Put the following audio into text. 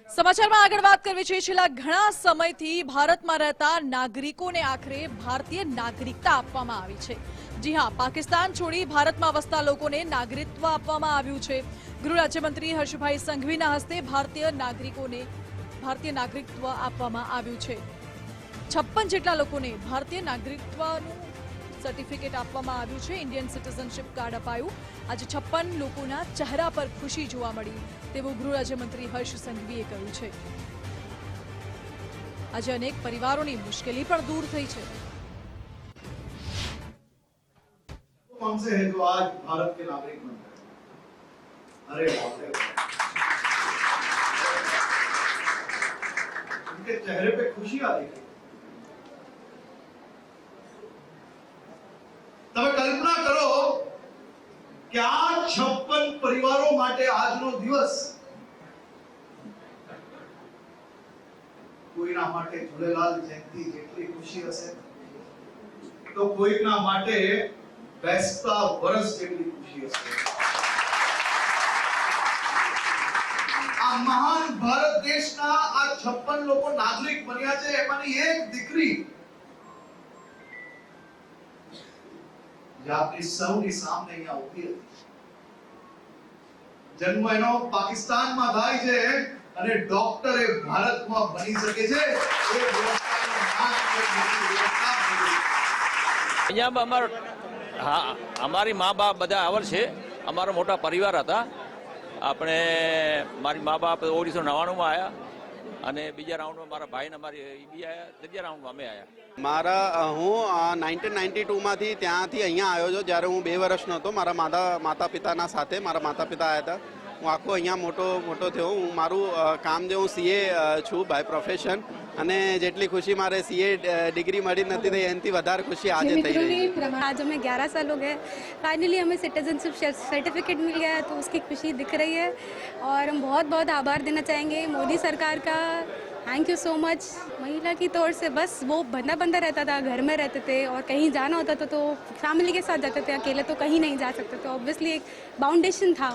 સમાચારમાં આગળ વાત કરવી છે। છેલ્લા ઘણા સમયથી ભારતમાં રહેતા નાગરિકોને આખરે ભારતીય નાગરિકતા આપવામાં આવી છે। જી હા, પાકિસ્તાન છોડી ભારતમાં વસતા લોકોને નાગરિકત્વ આપવામાં આવ્યું છે। ગૃહ રાજ્યમંત્રી હર્ષભાઈ સંઘવીના હસ્તે ભારતીય નાગરિકોને ભારતીય નાગરિકત્વ આપવામાં આવ્યું છે। 56 જેટલા લોકોને ભારતીય નાગરિકત્વનું સર્ટિફિકેટ આપવામાં આવ્યું છે। ઇન્ડિયન સિટીઝનશીપ કાર્ડ અપાયું। આજે 56 લોકોના ચહેરા પર ખુશી જોવા મળી તેવું ગૃહ રાજ્યમંત્રી હર્ષ સંઘવીએ કહ્યું છે। આજે અનેક પરિવારોની મુશ્કેલી પણ दूर થઈ છે। कौन से हैं जो आज भारत के नागरिक बन गए? अरे बाप रे, उनके चेहरे पे खुशी आ रही है। તમે કલ્પના કરો કે આ 56 પરિવારો માટે આજનો દિવસ કોઈના માટે ઝૂલેલાલ જયંતિ જેટલી ખુશી હશે તો કોઈના માટે બેસતા વર્ષ જેટલી ખુશી હશે। આ મહાન ભારત દેશના આ 56 લોકો નાગરિક બન્યા છે। એમાંની એક દીકરી જે આપણી સૌની સામે અહીંયા ઉભી હતી। જન્મ એનો પાકિસ્તાનમાં થાય છે અને ડોક્ટર એ ભારતમાં બની શકે છે। એ વ્યવસ્થાનું નામ છે વ્યવસ્થા। હા, અમારી મા બાપ બધા આવર છે। અમારો મોટા પરિવાર હતા। આપણે મારી મા બાપ 1999માં આવ્યા અને બીજા રાઉન્ડમાં મારા ભાઈને મારી બી આવ્યા, ત્રીજા રાઉન્ડમાં અમે આવ્યા। હું 1992માંથી ત્યાંથી અહીંયા આવ્યો છું। જ્યારે હું 2 વર્ષનો હતો મારા માતા પિતાના સાથે મારા માતા પિતા આવ્યા હતા। હું આખો અહીંયા મોટો થયો। હું મારું કામ જે હું સીએ છું બાય પ્રોફેશન અને જેટલી खुशी મારે સીએ ડિગ્રી મળી નથી થઈ એનાથી વધારે खुशी આજે થઈ રહી है। आज हमें 11 साल हो गए। फाइनली हमें सिटीजनशिप सर्टिफिकेट मिल गया है तो उसकी खुशी दिख रही है और हम बहुत आभार देना चाहेंगे मोदी सरकार का। Thank you so much. महिला की तौर से बस वो बंदा रहता था, घर में रहते थे और कहीं जाना होता था तो फैमिली के साथ जाते थे, अकेले तो कहीं नहीं जा सकते थे। ऑब्वियसली एक बाउंडेशन था।